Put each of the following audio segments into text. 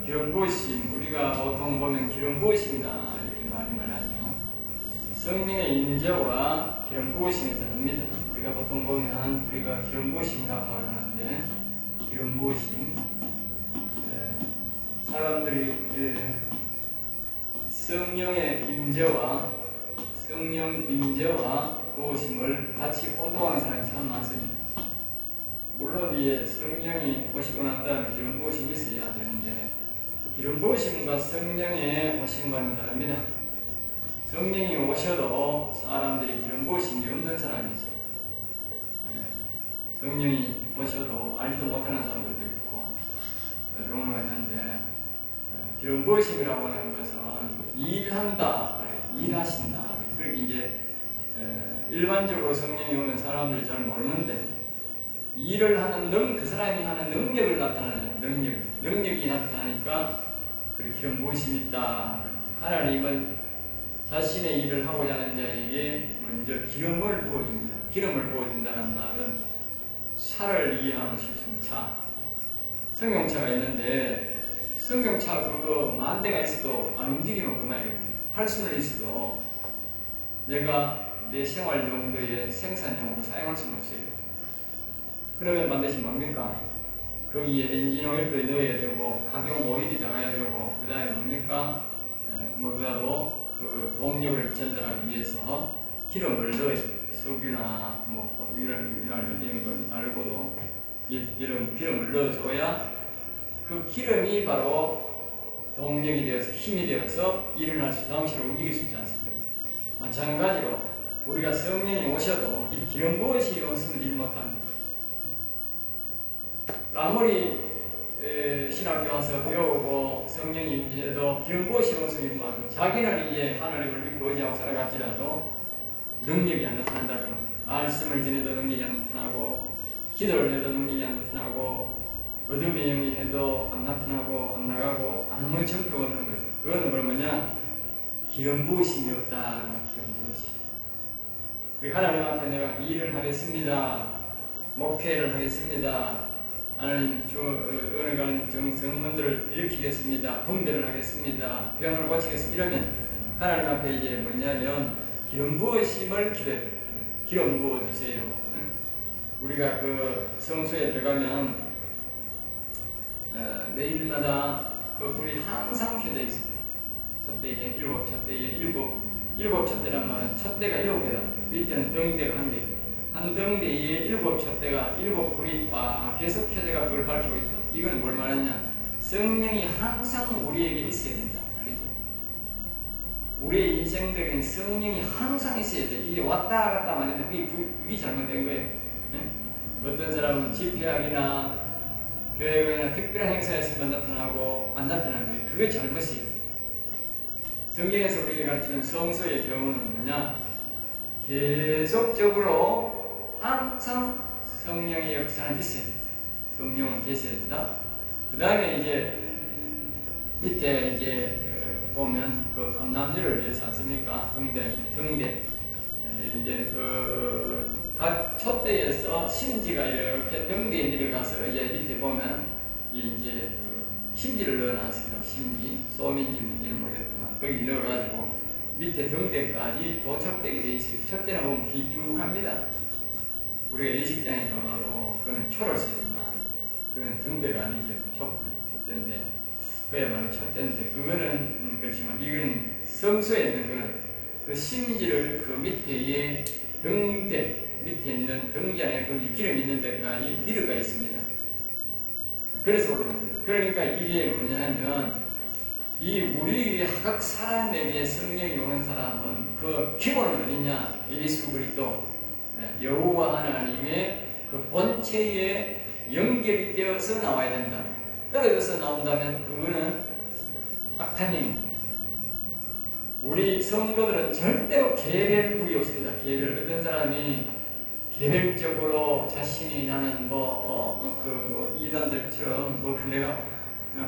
기름 부으심, 우리가 보통 보면 기름 부으심이다 이렇게 말하죠. 성령의 임재와 기름 부으심이 다릅니다. 우리가 보통 보면 우리가 기름 부으심이라고 말하는데, 기름 부으심, 사람들이 성령의 임재와 부으심을 같이 혼동하는 사람이 참 많습니다. 물론 이게 성령이 오시고 난 다음에 기름 부으심이 있어야 되는데, 기름 부으심과 성령의 오심과는 다릅니다. 성령이 오셔도 사람들이 기름 부으심이 없는 사람이죠. 성령이 오셔도 알지도 못하는 사람들도 있고 그런 거 있는데, 기름 부으심이라고 하는 것은 일한다, 일하신다. 그렇게 이제 일반적으로 성령이 오면 사람들이 잘 모르는데, 일을 하는 그 사람이 하는 능력을 나타내는 능력이 나타나니까 그 기름 부으심이 있다. 하나님은 자신의 일을 하고자 하는 자에게 먼저 기름을 부어줍니다. 기름을 부어준다는 말은 차를 이해하는 수 있습니다. 차, 승용차가 있는데 승용차 그거 만 대가 있어도 안 움직이면 그만이거든요. 할 수는 있어도 내가 내 생활 용도의 생산용으로 사용할 수는 없어요. 그러면 반드시 뭡니까? 거기에 엔진 오일도 넣어야 되고 각용 오일이 나가야 되고, 그 다음에 뭡니까? 뭐보다도 그 동력을 전달하기 위해서 기름을 넣어야 돼요. 석유나 뭐 이런 걸 말고도 이런 기름을 넣어줘야 그 기름이 바로 동력이 되어서 힘이 되어서 일을 할 수, 잠시로 움직일 수 있지 않습니까? 마찬가지로 우리가 성령이 오셔도 이 기름 부으심이 없으면 일 못합니다. 아무리 신학교 와서 배우고 성령이 임재해도 기름 부으심이 없으면 자기는 이제 하나님을 믿고 의지하고 살아갈지라도 능력이 안 나타난다면, 말씀을 전해도 능력이 안 나타나고, 기도를 해도 능력이 안 나타나고, 어둠의 영이 해도 안 나타나고 안 나가고 아무 정표가 없는 거죠. 그거는 뭐냐? 기름 부으심이 없다. 기름 부으심. 우리 하나님 앞에 내가 일을 하겠습니다. 목회를 하겠습니다. 하나님 은혜 가는 정성문들을 일으키겠습니다. 분별을 하겠습니다. 병을 고치겠습니다. 이러면 하나님 앞에 이제 뭐냐면 기름 부으심을 기도해요. 기름 부어주세요. 우리가 그 성소에 들어가면 매일마다 그 불이 항상 켜져 있습니다. 촛대에 일곱 촛대란 말은 촛대가 7개다. 밑에는 등대가 1개. 한 등대에 7촛대가 7불이 꽉 계속 켜져가 그걸 밝히고 있다. 이건 뭘 말하냐? 성령이 항상 우리에게 있어야 된다. 알겠죠? 우리의 인생들은 성령이 항상 있어야 돼. 이게 왔다 갔다 하는데 그게 잘못된 거예요. 네? 어떤 사람은 집회학이나 교회나 특별한 행사에서만 나타나고 안 나타나는 거예요. 그게 잘못이에요. 성경에서 우리가 가르치는 성서의 경우는 뭐냐? 계속적으로 항상 성령의 역사는 있어야 된다. 성령은 계셔야 된다. 그 다음에 이제 밑에 이제 보면 그 감람류를 위해서 않습니까? 등대 이제 각 촛대에서 심지가 이렇게 등대에 내려가서 이제 밑에 보면 이제 심지를 넣어놨어요. 심지, 소민지 뭔지는 모르겠지만 거기 넣어가지고 밑에 등대까지 도착되게 돼 있어요. 촛대는 보면 길쭉합니다. 우리가 예식장에 가도 그거는 초를 쓰지만 그건 등대가 아니죠. 촛대인데 그야말로 촛대인데 그거는 그렇지만 이건 성소에 있는 거는 그 심지를 그 밑에의 등대 밑에 있는 등지 안에 거기 기름 있는 데까지 미르가 있습니다. 그래서 그렇습니다. 그러니까 이게 뭐냐면 이 우리 각 사람에게 성령이 오는 사람은 그 기본은 어디냐? 예수 그리스도 여호와 하나님의 그 본체에 연결이 되어서 나와야 된다. 떨어져서 나온다면 그거는 악한 영입니다. 우리 성도들은 절대로 개별불이 없습니다. 개별. 어떤 사람이 개별적으로 자신이 나는 이단들처럼 내가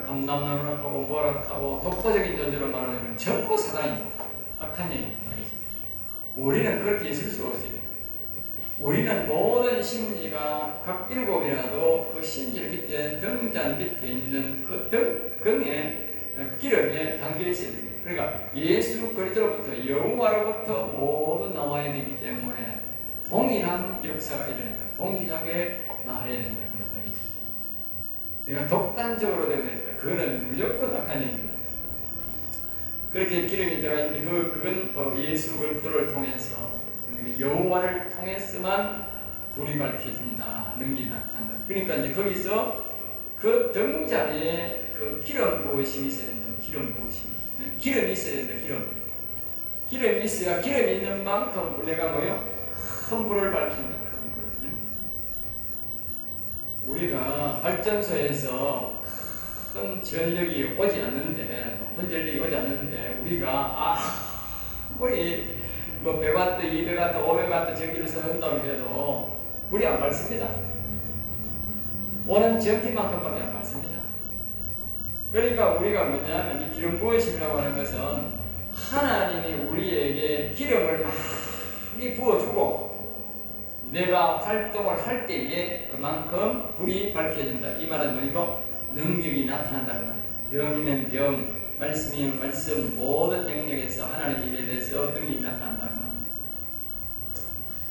감남노력하고 뭐락하고 독보적인 존재로 말하는 전부 사단입니다. 악한 영입니다. 우리는 그렇게 있을 수 없어요. 우리는 모든 심지가 각 7이라도 그 심지 밑에 등잔 밑에 있는 그 등에 기름에 담겨 있어야 됩니다. 그러니까 예수 그리스도로부터 여호와로부터 모두 나와야 되기 때문에 동일한 역사가 일어나요. 동일하게 말해야 된다. 내가 독단적으로 되겠다. 그거는 무조건 악한 얘기입니다. 그렇게 기름이 들어가 있는데 그건 바로 예수 그리스도를 통해서 여호와를 통해서만 불이 밝혀진다. 능력이 나타난다. 그러니까 이제 거기서 그 등자리에 그 기름 부으심이 있어야 된다. 기름 부으심. 기름이 있어야 된다. 기름이 있어야 기름이 있는 만큼 내가 뭐요? 큰 불을 밝힌다. 우리가 발전소에서 큰 전력이 오지 않는데, 높은 전력이 오지 않는데, 우리가 아무리 뭐 100W, 200W, 500W 전기를 써낸다고 해도 불이 안 밝습니다. 오는 전기만큼밖에 안 밝습니다. 그러니까 우리가 뭐냐면 이 기름 부으심이라고 하는 것은 하나님이 우리에게 기름을 많이 부어주고 내가 활동을 할 때에 그만큼 불이 밝혀진다. 이 말은 뭐이고? 능력이 나타난다는 말이에요. 병이면 병, 말씀이면 말씀, 모든 영역에서 하나님의 일에 대해서 능력이 나타난다는 말이에요.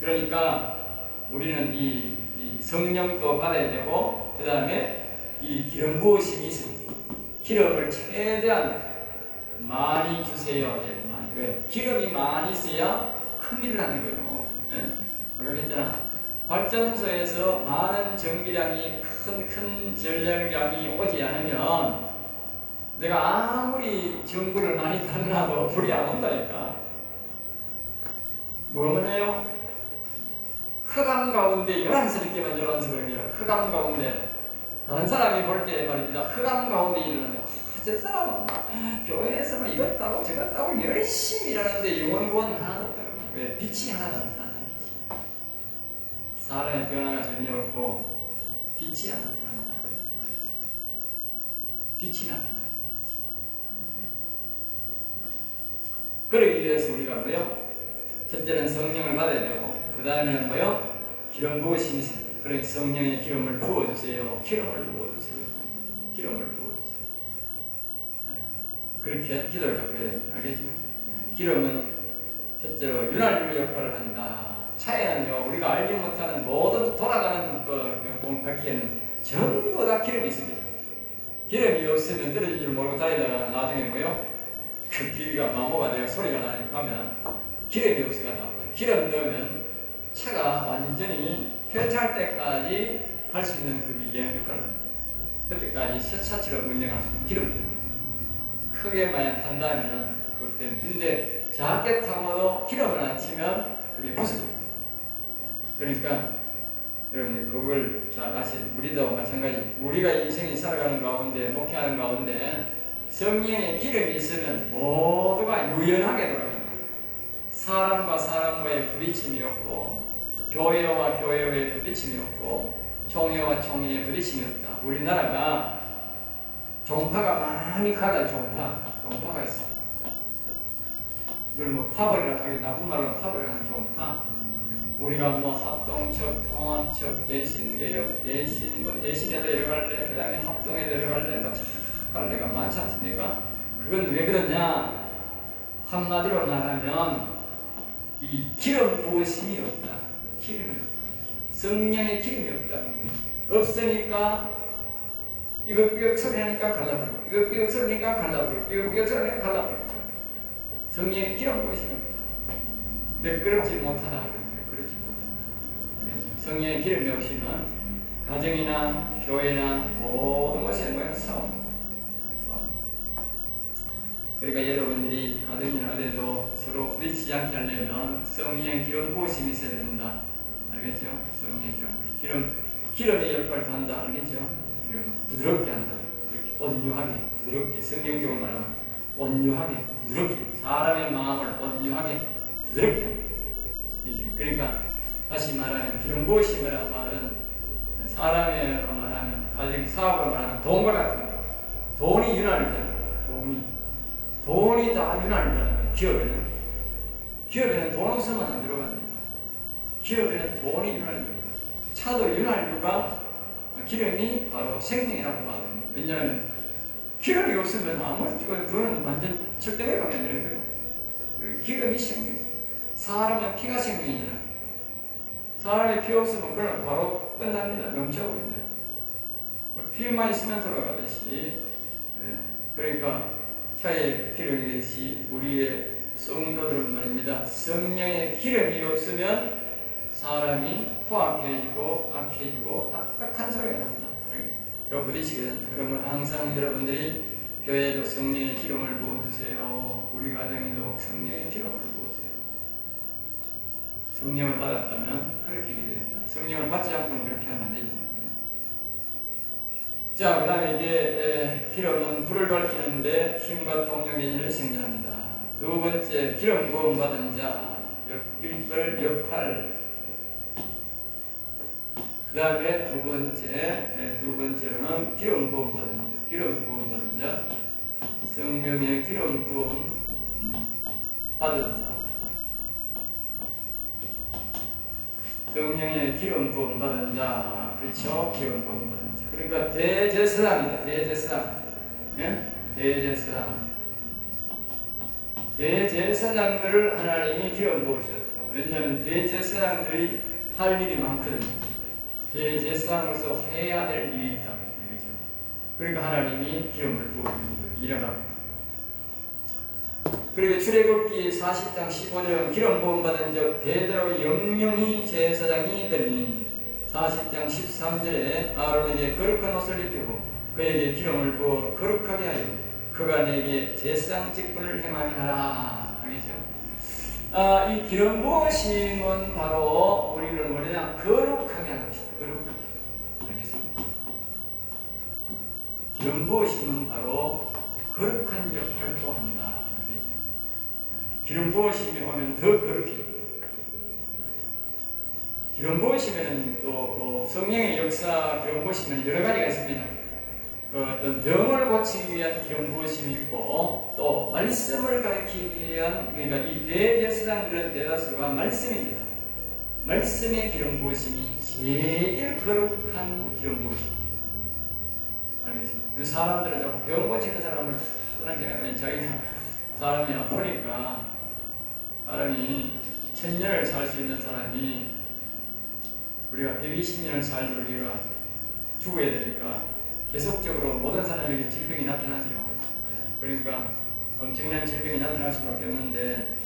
그러니까 우리는 이 성령도 받아야 되고 그 다음에 이 기름 부으심이 있습니다. 기름을 최대한 많이 주세요. 왜? 기름이 많이 있어야 큰일을 하는 거예요. 아까 했잖아. 발전소에서 많은 전기량이 큰 전력량이 오지 않으면 내가 아무리 전구를 많이 달라도 불이 안 온다니까. 뭐만 해요? 흑암 가운데 요란스럽게만 요란스럽게 흑암 가운데 다른 사람이 볼 때 말입니다. 흑암 가운데 일어나는 저 사람은 교회에서만 이것다고 저것다고 열심히 일하는데 영원 구원 하나도 없다고. 왜? 빛이 하나도 없다. 사람의 변화가 전혀 없고 빛이 안 나타난다. 빛이 나타난다. 그러기 위해서 우리가 뭐요? 첫째는 성령을 받아야 되고 그 다음에는 뭐요? 기름 부으심이 있어요. 그러니까 성령의 기름을 부어주세요. 기름을 부어주세요. 기름을 부어주세요. 그렇게 기도를 자꾸 해야 됩니다. 알겠죠? 기름은 첫째로 윤활유 역할을 한다. 차에는요, 우리가 알지 못하는 모든 돌아가는 동바퀴에는 전부 다 기름이 있습니다. 기름이 없으면 떨어질 줄 모르고 다니다가 나중에 뭐요? 그 길이가 마모가 되어 소리가 나니까 하면 기름이 없어가 나와요. 기름 넣으면 차가 완전히 폐차할 때까지 할 수 있는 그 역할을 합니다. 그때까지 새 차처럼 운영할 수 있는 기름. 크게 만약 탄다면 그렇게. 근데 작게 타고도 기름을 안 치면 그게 부서져요. 그러니까 여러분들 그걸 잘 아시죠? 우리도 마찬가지. 우리가 인생이 살아가는 가운데 목회하는 가운데 성령의 기름이 있으면 모두가 유연하게 돌아간다. 사람과 사람과의 부딪힘이 없고 교회와 교회와의 부딪힘이 없고 총회와 총회의 부딪힘이 없다. 우리나라가 종파가 많이 가다. 종파가 있어. 이걸 뭐 파벌이라고 하기 나쁜 말로 파벌이라는 종파. 우리가 뭐 합동척, 통합척, 대신개혁, 대신에 들어갈래, 그 다음에 합동에 들어갈래, 뭐 갈래가 많지 않습니까? 그건 왜 그러냐? 한마디로 말하면 이 기름 부으심이 없다. 기름이 없다. 성령의 기름이 없다는 거예요. 없으니까 이거 삐걱 소리 하니까 갈라버리고, 이거 삐걱 소리 하니까 갈라버리고, 이거 삐걱 소리 하니까 갈라버리고. 성령의 기름 부으심이 없다. 매끄럽지 못하다. 성령의 기름이 없이면 가정이나 교회나 모든 것이 뭐야? 싸움. 그러니까 여러분들이 가정이나 어디도 서로 부딪히지 않게 하려면 성령의 기름 부으심이 있어야 된다. 알겠죠? 성령의 기름의 역할을 한다. 알겠죠? 기름 부드럽게 한다. 이렇게 온유하게, 부드럽게. 성경적으로 말하면 온유하게, 부드럽게. 사람의 마음을 온유하게, 부드럽게 한다. 그러니까 다시 말하면 기름 부으심이라는 말은 사람으로 말하면 가정 사업으로 말하면 돈과 같은 거예요. 돈이 윤활유잖아요. 돈이 다 윤활유라는 거예요. 기업에는 돈 없으면 안 들어갑니다. 기업에는 돈이 윤활유. 차도 윤활유가 기름이 바로 생명이라고 하거든요. 왜냐하면 기름이 없으면 아무리 찍어도 그거는 완전 절대로 가면 안 되는 거예요. 그리고 기름이 생명. 사람은 피가 생명이잖아. 사람의 피 없으면 그건 바로 끝납니다. 멈춰버립니다. 피만 있으면 돌아가듯이. 그러니까 혀에 기름이 듯이 우리의 성도들은 말입니다. 성령의 기름이 없으면 사람이 포악해지고 악해지고 딱딱한 소리가 난다. 부딪히게 된다. 그러면 항상 여러분들이 교회에도 성령의 기름을 부어주세요. 우리 가정에도 성령의 기름을 부어주세요. 성령을 받았다면 그렇게 기도된다. 성령을 받지 않고는 그렇게 하면 안 되지만. 자, 그 다음에 이제 기름은 불을 밝히는데 힘과 동력의 생겨납니다. 두 번째, 기름 부음 받은 자, 역할. 그 다음에 두 번째로는 기름 부음 받은 자, 기름 부음 받은 자, 성령의 기름 부음 받은 자, 성령의 기름 부음 받은 자, 그렇죠? 기름 부음 받은 자. 그러니까 대제사장이다. 대제사장, 대제사장. 대제사장들을 하나님이 기름 부으셨다. 왜냐하면 대제사장들이 할 일이 많거든요. 대제사장으로서 해야 될 일이 있다. 그렇죠? 그러니까 하나님이 기름을 부어주는 거예요. 일어나고. 그리고 출애굽기 40장 15절은 기름 부음 받은 자 대대로 영영히 제사장이 되니 40장 13절에 아론에게 거룩한 옷을 입히고 그에게 기름을 부어 거룩하게 하여 그가 내게 제사장 직분을 행하게 하라. 알겠죠? 이 기름 부으심은 바로 우리를 뭐냐 거룩하게 하는 것이다. 거룩하게. 알겠습니까? 기름 부으심은 바로 거룩한 역할도 한다. 알겠죠? 기름 부으심이 오면 더 거룩해집니다. 기름 부으시면 또 성령의 역사 기름 부으시면 여러 가지가 있습니다. 어떤 병을 고치기 위한 기름 부으심이 있고 또 말씀을 가르치기 위한 그러니까 이 대제사장들은 대다수가 말씀입니다. 말씀의 기름 부으심이 제일 거룩한 기름 부으심. 알겠습니다. 사람들은 자꾸 병 고치는 사람을 떠나게 자기가 사람이 아프니까 사람이 1000년을 살 수 있는 사람이 우리가 120년을 살도록 우리가 죽어야 되니까 계속적으로 모든 사람에게 질병이 나타나죠. 그러니까 엄청난 질병이 나타날 수밖에 없는데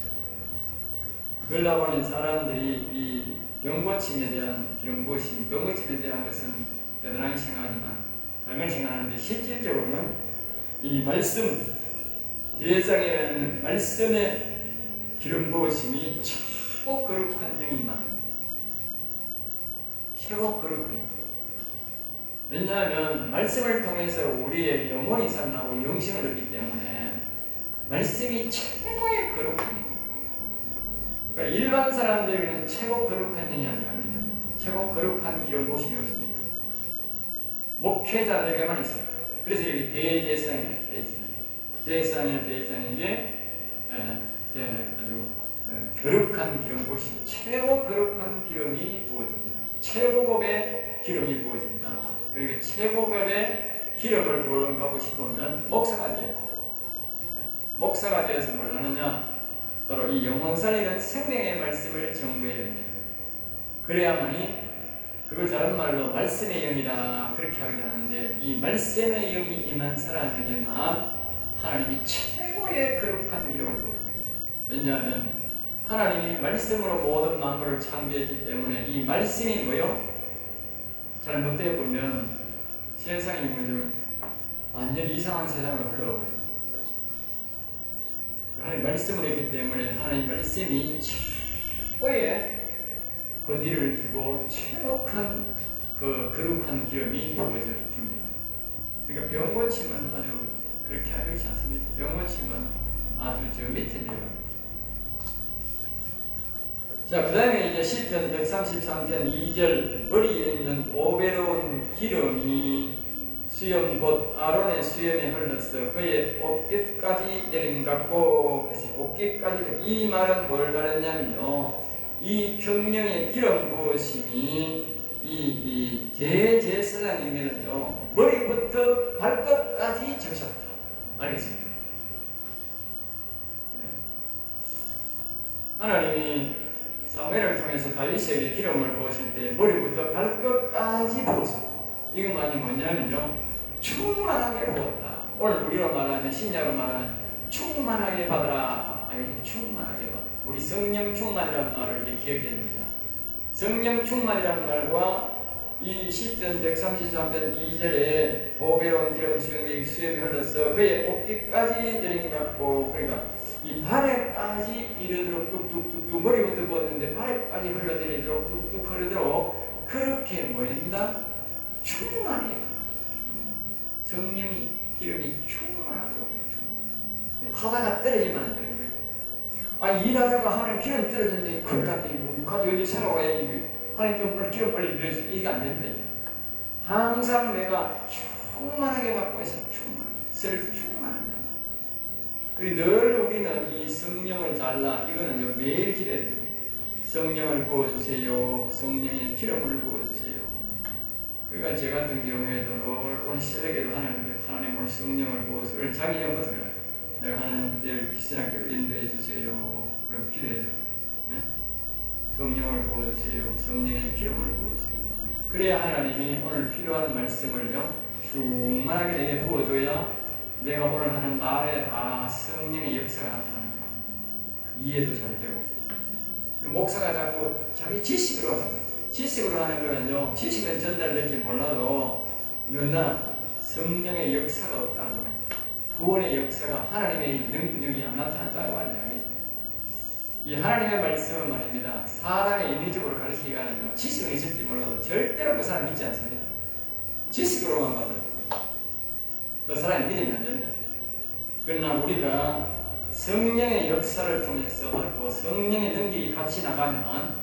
그러다 보니 사람들이 이 병고침에 대한 기름 부으심, 병고침에 대한 것은 대단하게 생각하지만 당연히 생각하는데 실질적으로는 이 말씀, 대제사장이라는 말씀의 기름 부으심이 최고 거룩한 영이 많습니다. 최고 거룩한. 왜냐하면 말씀을 통해서 우리의 영혼이 살아나고 영생을 얻기 때문에 말씀이 최고의 거룩한 영. 그러니까 일반 사람들에게는 최고 거룩한 영이 아니랍니다. 최고 거룩한 기름 부으심이 없습니다. 목회자들에게만 있어요. 그래서 여기 대제사장이라고 되어 있습니다. 대제사장에게 아주 거룩한 기름 부으심, 최고 거룩한 기름이 부어집니다. 최고급의 기름이 부어집니다. 그러니까 최고급의 기름을 부어가고 싶으면 목사가 돼야 돼요. 목사가 되어서 뭘 하느냐? 바로 이 영원 살리는 생명의 말씀을 전부해야 됩니다. 그래야만이 그걸 다른 말로 말씀의 영이라 그렇게 하게 하는데 이 말씀의 영이 임한 사람에게만 하나님이 최고의 거룩한 기름을 부어요. 왜냐하면 하나님이 말씀으로 모든 만물을 창조했기 때문에 이 말씀이 뭐요? 잘못되어 보면 세상이 뭐죠? 완전 이상한 세상으로 흘러가요. 하나님 말씀을 했기 때문에 하나님 말씀이 최고의 권위를 두고 최고 큰 그 거룩한 기름이 부어져 줍니다. 그러니까 병 고침은 아주 그렇지 않습니다. 병 고침은 아주 저 밑에 내려갑니다. 자, 그 다음에 이제 시편 133편 2절 머리에 있는 보배로운 기름이 수염 곧 아론의 수염에 흘러서 그의 옷깃까지 내린 같고 옷깃까지 이 말은 뭘 말했냐면요 이 경령의 기름 부으심이 이 대제사장에게는요 머리부터 발끝까지 적셨다. 알겠습니다. 하나님이 사무엘을 통해서 다윗에게 기름을 부으실 때 머리부터 발끝까지 부었습니다. 이것만이 뭐냐면요, 충만하게 부었다. 오늘 우리로 말하면, 신약으로 말하면 충만하게 받아라. 아니, 충만하게 받아. 우리 성령 충만이라는 말을 이제 기억해야 됩니다. 성령 충만이라는 말과 이 10편 133편 2절에 보배로운 기름 수염이 흘러서 그의 어깨까지 내린 것 같고, 그러니까 이 발에까지 이르도록 뚝뚝뚝뚝, 머리부터 부었는데 발에까지 흘러내리도록 뚝뚝 흐르도록 그렇게 뭐인다? 충만해요. 성령이 기름이 충만하도록 해요. 하다가 떨어지면 안 되는 거예요. 아니, 일하다가 하나님 기름 떨어졌는데 큰일 났다. 가지고 여기 새로 와야지. 하나님 좀 기름 빨리 내려서 이게 안 된다. 항상 내가 충만하게 받고 있어. 충만하냐. 그리고 늘 우리는 이 성령을 잘라, 이거는 매일 기도해야 됩니다. 성령을 부어주세요. 성령의 기름을 부어주세요. 그러니까 제 같은 경우에도 오늘 새벽에도 하나님 오늘 성령을 부어서, 자기 전부터 내가 하나님을 신학교로 인도해 주세요. 그럼 기도해야 돼요. 네? 성령을 부어주세요. 성령의 기름을 부어주세요. 그래야 하나님이 오늘 필요한 말씀을요, 충만하게 내게 부어줘야 내가 오늘 하는 말에 다 성령의 역사가 나타나는 거예요. 이해도 잘 되고. 목사가 자꾸 자기 지식으로 하는 거는요, 지식은 전달될지 몰라도 누나 성령의 역사가 없다는 거예요. 구원의 역사가, 하나님의 능력이 안 나타났다고 하는 이야기죠. 이 하나님의 말씀은 말입니다, 사람의 인위적으로 가르치기가는요, 지식은 있을지 몰라도 절대로 그 사람 믿지 않습니다. 지식으로만 받아요. 그 사람이 믿으면 안 된다. 그러나 우리가 성령의 역사를 통해서 받고 성령의 능력이 같이 나가면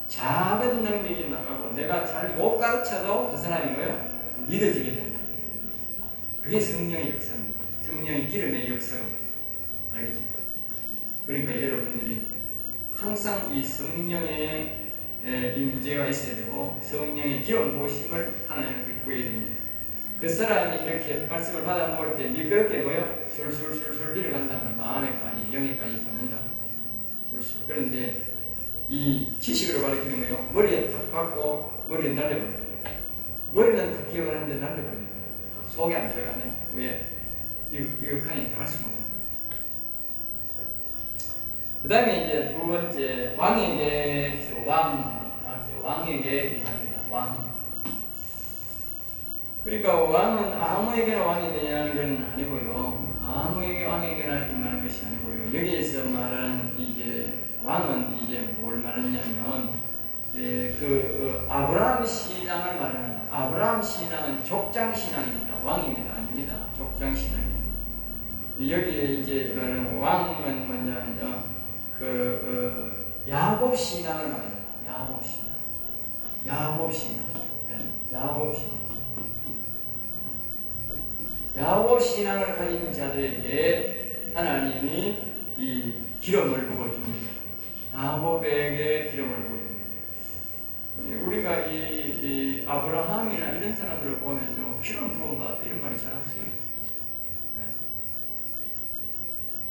작은 능력이 나가고 내가 잘 못 가르쳐도 그 사람이 뭐예요? 믿어지게 된다. 그게 성령의 역사입니다. 성령의 기름의 역사가. 알겠죠? 그러니까 여러분들이 항상 이 성령의 임재가 있어야 되고 성령의 기름 부으심을 하나님께 구해야 됩니다. 그 사람이 이렇게 말씀을 받아 먹을 때 미끄럽게 뭐요? 술술술술 내려간다면 마음에까지, 영에까지 닿는다. 술술. 그런데 이 지식으로 가르치는 거예요. 머리에 탁 받고 머리에 날려버려요. 머리는 탁 기억하는데 날려버려요. 속에 안 들어가네. 왜? 이거 칸이 들어갈 수가 없는 거예요. 그 다음에 이제 두 번째, 왕에게 이야기합니다. 왕. 그러니까 왕은 아무에게나 왕이 되냐는 건 아니고요. 아무에게 왕에게나 임하는 것이 아니고요. 여기에서 말하는 이제 왕은 이제 뭘 말하냐면 아브라함 신앙을 말합니다. 아브라함 신앙은 족장 신앙입니다. 왕입니다. 아닙니다. 족장 신앙입니다. 여기에 이제 말하는 왕은 뭐냐면요, 야곱 신앙을 말합니다. 야곱 신앙. 야곱 신앙을 가진 자들에게 하나님이 이 기름을 부어줍니다. 야곱에게 기름을 부어줍니다. 우리가 이 아브라함이나 이런 사람들을 보면요, 기름 부은 것 같다 이런 말이 잘 없어요.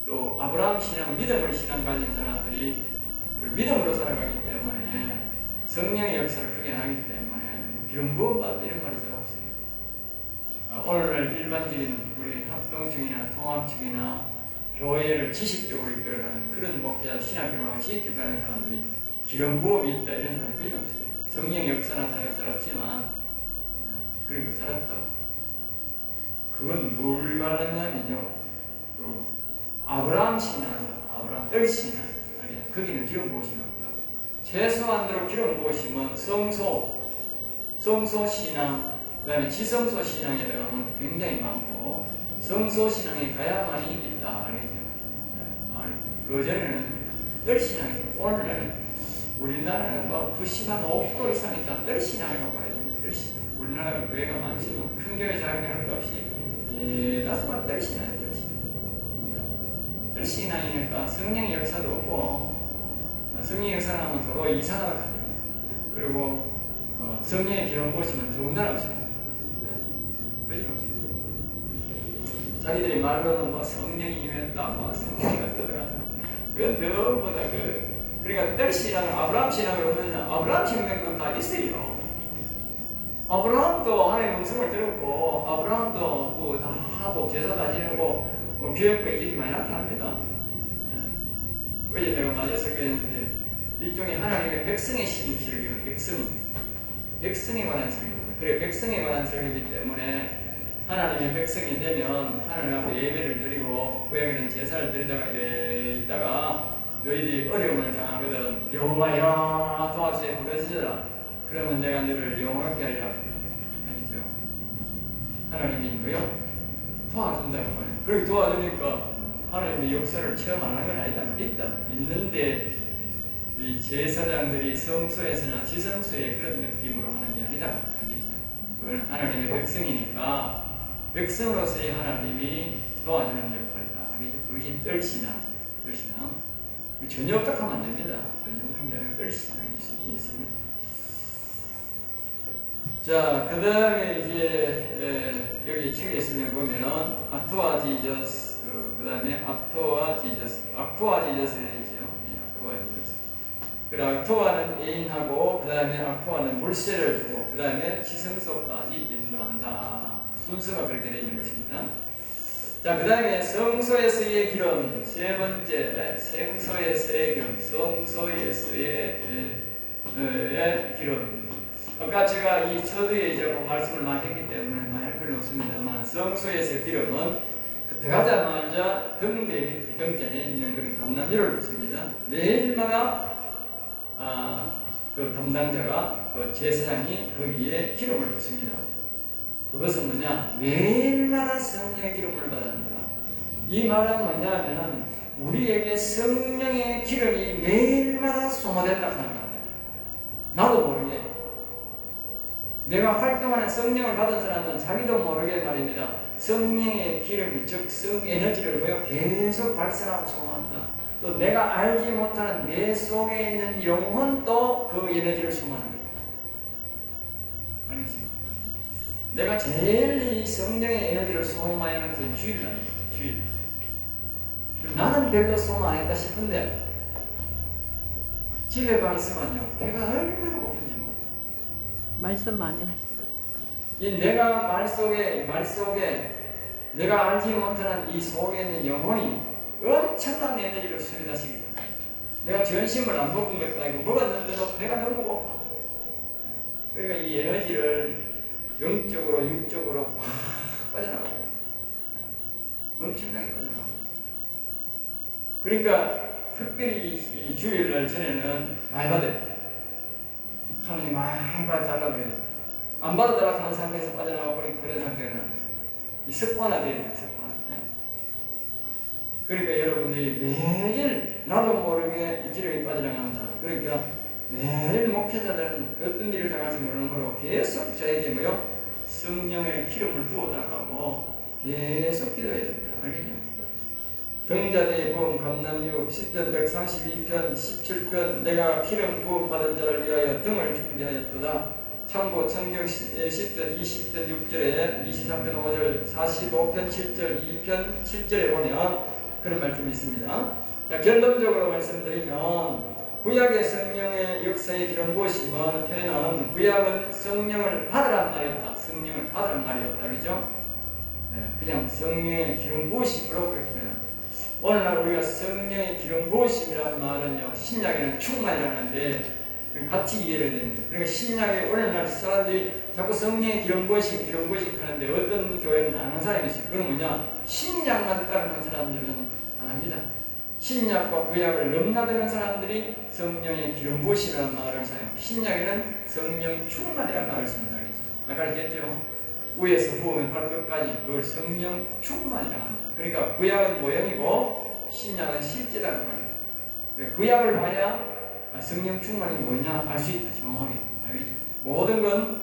또 아브라함 신앙, 믿음을 신앙 가진 사람들이 믿음으로 살아가기 때문에 성령의 역사를 크게 하기 때문에 기름 부은 것 같다 이런 말이 잘 없어요. 오늘날 일반적인 우리 합동층이나 통합층이나 교회를 지식적으로 이끌어가는 그런 목회자, 신학교나 지식적 가는 사람들이 기름 부음이 있다 이런 사람 거의 없어요. 성령의 역사 나타나는 것 잘 없지만 그런 거 잘했다고. 그건 뭘 말하냐면요, 아브라함 신앙이다. 아브라함 뜰 신앙. 거기는 기름 부으심이 없다. 최소한대로 기름 부으심은 성소 신앙, 그 다음에 지성소 신앙에 들어가면 굉장히 많고 성소 신앙에 가야만이 있다. 알겠죠? 그전에는 뜰 신앙이죠. 오늘날 우리나라는 뭐 95% 이상이 다 뜰 신앙이라고 봐야 됩니다. 뜰 신앙. 우리나라가 교회가 많지만 큰 교회 작은 교회 할 것 없이 대다수가 뜰 신앙이에요. 뜰 신앙이니까 성령의 역사도 없고, 성령의 역사를 하면 서로 이상하다 하죠. 그리고 성령의 기름 부으시면 더군다나 없어요. 자기들이 말로는 뭐 성령이 임했다, 뭐 성령이 어떠더라. 그건 너보다 그러니까 뜰 신앙은 아브라함 신앙을 보면 아브라함 신앙도 다 있어요. 아브라함도 하나님의 음성을 들었고, 아브라함도 뭐 다 하고 제사 다 지내고 교육부의 길이 많이 나타납니다. 어제 내가 마저 설교했는데 일종의 하나님의 백성의 신앙이에요. 백성에 관한 설교입니다. 그래 백성에 관한 설교이기 때문에 하나님의 백성이 되면 하나님 앞에 예배를 드리고 구약에는 제사를 드리다가 이래 있다가 너희들이 어려움을 당하거든 여호와여 도와주에 부르짖어라. 그러면 내가 너를 영원하게 하리라. 알겠죠? 하나님이 뭐요? 도와준다고 말해요. 그렇게 도와주니까 하나님의 역사를 체험 안 하는 건 아니다. 있는데 우리 제사장들이 성소에서나 지성소에 그런 느낌으로 하는 게 아니다. 알겠죠? 그거는 하나님의 백성이니까 백성으로서의 하나님이 도와주는 역할이다. 알겠죠? 그것이 뜰신앙. 전혀 없다하면 안 됩니다. 전혀 없는 게 아니라 뜰신앙이 있습니다. 자, 그 다음에 이제 여기 책에 있으면 보면은 아토와 지저스, 그 다음에 아토와 지저스를 되죠. 아토와 지저스. 그리고 아토와는 애인하고, 그 다음에 아토와는 물세를 주고, 그 다음에 지성소까지 인도한다. 순서가 그렇게 되어 있는 것입니다. 자, 그 다음에 성소에서의 기름, 세 번째, 성소에서의 기름, 기름. 아까 제가 이 서두에 이제 말씀을 많이 했기 때문에 많이 할 필요는 없습니다만, 성소에서의 기름은 들어가자마자 등대 밑에 등잔에 있는 그런 감람유를 붓습니다. 매일마다 그 담당자가 그 제사장이 거기에 기름을 붓습니다. 그것은 뭐냐? 매일마다 성령의 기름을 받는다. 이 말은 뭐냐면 우리에게 성령의 기름이 매일마다 소모된다 하는 거예요. 나도 모르게 내가 활동하는 성령을 받은 사람은 자기도 모르게 말입니다. 성령의 기름, 즉 성에너지를 계속 발산하고 소모한다. 또 내가 알지 못하는 내 속에 있는 영혼도 그 에너지를 소모하는 거예요. 알겠습니까? 내가 제일 이 성령의 에너지를 소모 많이 하는 것은 주일 아니에요. 주일. 나는 별로 소모 안 했다 싶은데 집에만 있으면요 배가 얼마나 고픈지 뭐. 말씀 많이 하시죠. 이 내가 말 속에 내가 알지 못하는 이 속에 있는 영혼이 엄청난 에너지를 수리하시기 때문에 내가 전심을 안 먹은 것도 아니고 먹었는데도 배가 너무 고파. 그러니까 이 에너지를 영적으로 육적으로 확 빠져나가요. 엄청나게 빠져나가요. 그러니까 특별히 이 주일날 전에는 많이 받아요. 하나님 많이 달라고 그래요. 안 받아달라고 하는 상태에서 빠져나가 버린 그런 상태는 이 습관화되어야 돼요. 습관. 그러니까 여러분들이 매일 나도 모르게 이 기름이 빠져나갑니다. 그러니까 매일 목회자들은 어떤 일을 당할지 모르는 거로 계속 저에게 뭐요? 성령의 기름을 부어달라고 계속 기도해야 됩니다. 알겠죠? 등자대의 부음 감람유 10편 132편 17편 내가 기름 부음 받은 자를 위하여 등을 준비하였도다. 참고 성경 10편 20편 6절에 23편 5절 45편 7절 2편 7절에 보면 그런 말씀이 있습니다. 자, 결론적으로 말씀드리면 구약의 성령의 역사의 기름 부으심은 표현은 구약은 성령을 받으란 말이었다. 성령을 받으란 말이었다. 그죠? 그냥 성령의 기름 부으심으로 그렇게 표현합니다. 오늘날 우리가 성령의 기름 부으심이라는 말은요 신약에는 충만이라는데 같이 이해를 해야 됩니다. 그러니까 신약에 오늘날 사람들이 자꾸 성령의 기름 부으심 하는데 어떤 교회는 안 하는 사람이 있어요. 그건 뭐냐? 신약만 따르는 사람들은 안 합니다. 신약과 구약을 넘나드는 사람들이 성령의 기름 부으심이라는 말을 사용해요. 신약에는 성령 충만이라는 말을 씁니다. 아까 얘기했죠? 위에서 부으면 발끝까지 그걸 성령 충만이라고 합니다. 그러니까 구약은 모형이고 신약은 실제다는 말이에요. 구약을 봐야 성령 충만이 뭐냐 알 수 있다. 정확하게 알겠죠? 모든 건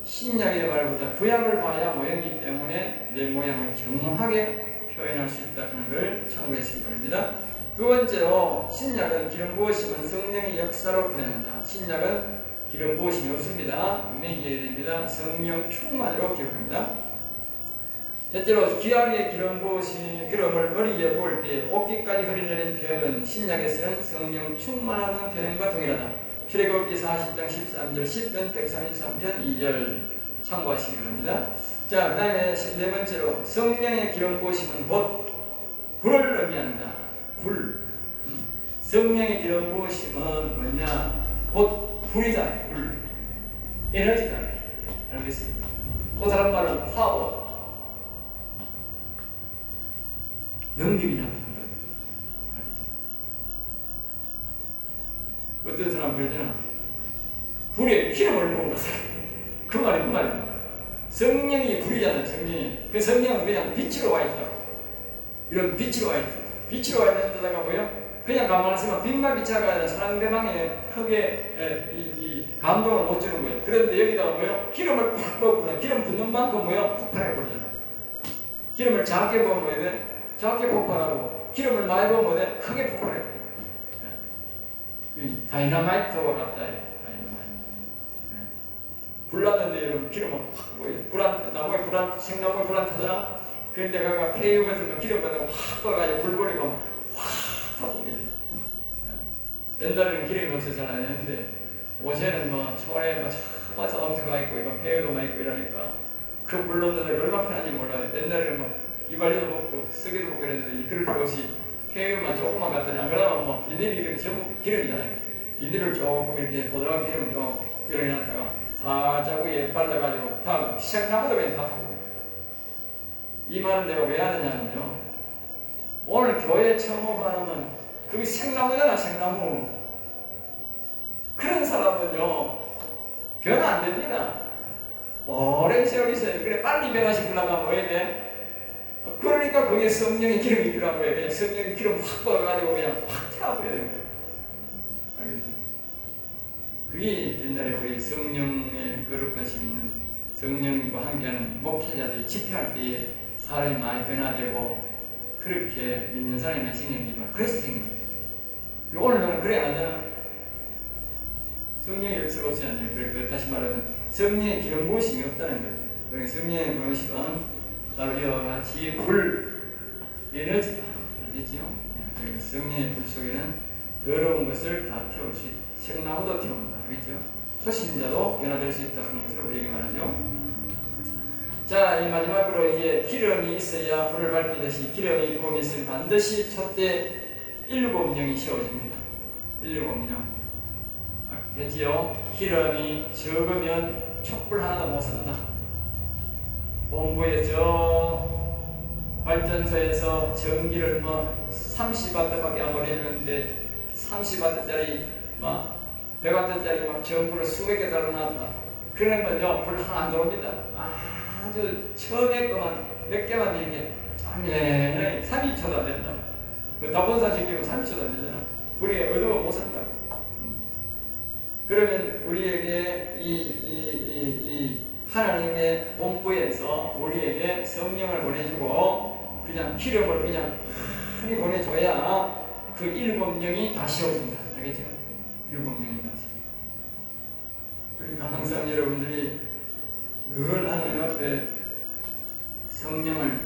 신약의 말보다 구약을 봐야 모형이기 때문에 내 모양을 정확하게 표현할 수 있다는 걸 참고하시기 바랍니다. 두 번째로 신약은 기름 부으심은 성령의 역사로 표현한다. 신약은 기름 부으심이 없습니다. 분명히 기억해야 됩니다. 성령 충만으로 기억합니다. 셋째로 귀하게 기름 부으신 기름을 머리에 부을 때 옷깃까지 흐리내린 표현은 신약에서는 성령 충만하다는 표현과 동일하다. 출애굽기 40장 13절 10편 133편 2절 참고하시기 바랍니다. 자, 그 다음에 네 번째로 성령의 기름 부으심은 곧 불을 의미한다. 불. 성령의 기름 부으심은 뭐냐? 곧 불이다. 불. 에너지다. 알겠습니다. 또 다른 말은 파워. 능력이 나타난다. 어떤 사람 그러잖아. 불에 기름을 부은 것을. 그 말입니다. 성령이 불이잖아요. 성령이. 그 성령은 그냥 빛으로 와 있다고. 이런 빛으로 와 있다. 빛으로 와 있는 데다가 뭐요? 그냥 가만히 있으면 빛만 비춰가 아니라 상대방에 크게 이 감동을 못 주는 거예요. 그런데 여기다가 뭐요? 기름을 팍 부으면 기름 붓는 만큼 뭐요? 폭발해 버리잖아. 기름을 작게 부으면 뭐야 돼? 작게 폭발하고 기름을 많이 부으면 뭐야 돼? 크게 폭발해 버려. 다이너마이트와 같다. 다이너마이트. 불 났는데 여러분 기름은 확 보여요. 나무에 생나무에 불 안 타잖아. 그런데 가가 폐유 같은 거 기름 같은 거 확 꺼가지고 불 버리고 확 타보게. 옛날에는 기름이 없었잖아요. 근데 요새는 뭐 초원에 뭐 자동차가 있고 이거 폐유도 많이 있고 이러니까 그 불 넣는데 얼마나 편한지 몰라요. 옛날에는 뭐 이발리도 먹고 쓰기도 먹고 그랬는데 그럴 것 없이 폐유만 조금만 갖다니 안 그러면 뭐 비닐이 전부 기름이잖아요. 비닐을 조금 이렇게 보드라운 기름을 좀 비벼놨다가 살짝 위에 발라가지고 다음 생나무도 그냥 다 타고. 이 말은 내가 왜 하느냐면요. 오늘 교회 처음 하면 그게 생나무잖아. 생나무. 그런 사람은요 변화 안 됩니다. 오랜 세월 있어요. 그래 빨리 변화시키려면 뭐 해야 돼? 그러니까 거기에 성령의 기름이 필요한 거예요. 그냥 성령의 기름 확 부어가지고 그냥 확 태워버려야 되는 거예요. 알겠어요? 그게 옛날에 우리 성령의 거룩하심 있는 성령과 함께하는 목회자들이 집회할 때에 사람이 많이 변화되고 그렇게 믿는 사람이 많이 생기는 게 바로 그래서 생긴 거예요. 오늘날은 그래 안 하잖아. 성령의 역사가 없지 않아요. 그러니까 다시 말하면 성령의 기름 부으심이 없다는 거예요. 그러니까 성령의 부으심은 바로 이와 같이 불, 에너지다. 알겠지요? 그러니까 성령의 불 속에는 더러운 것을 다 태울 수 있다. 생나무도 태운다. 알겠죠? 초신자도 변화될 수 있다는 것을 우리에게 말하죠. 자, 이 마지막으로 이제 기름이 있어야 불을 밝히듯이 기름이 부음이 있으면 반드시 촛대 7명이 세워집니다. 7명. 알겠지요? 기름이 적으면 촛불 하나도 못 산다. 본부에 저 발전소에서 전기를 뭐 30W밖에 안 보내주는데 30W짜리 막 100W짜리 막 전구를 수백 개 달아놨다. 그러면요 불 하나 안 들어옵니다. 아주 처음에 거만 몇 개만 이렇게 짱네 30초도 안 된다. 그 다본산 시키면 30초도 안 되잖아. 불이 어두워 못 산다. 그러면 우리에게 이 하나님의 본부에서 우리에게 성령을 보내주고 그냥 기름을 그냥 많이 보내줘야 그 7명이 다 세워진다. 알겠죠? 7명이 다 세워진다. 그러니까 항상 여러분들이 늘 하나님 앞에 성령을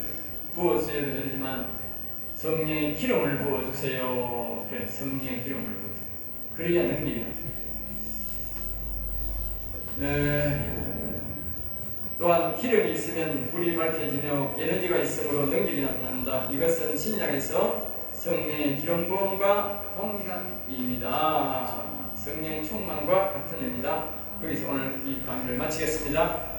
부어줘야 되지만 성령의 기름을 부어주세요. 그래, 성령의 기름을 부어주세요. 그래야 능력이 나타나요. 또한 기름이 있으면 불이 밝혀지며 에너지가 있으므로 능력이 나타난다. 이것은 신약에서 성령의 기름 부음과 동일한 의미입니다. 성령의 충만과 같은 의미다. 여기서 오늘 이 강의를 마치겠습니다.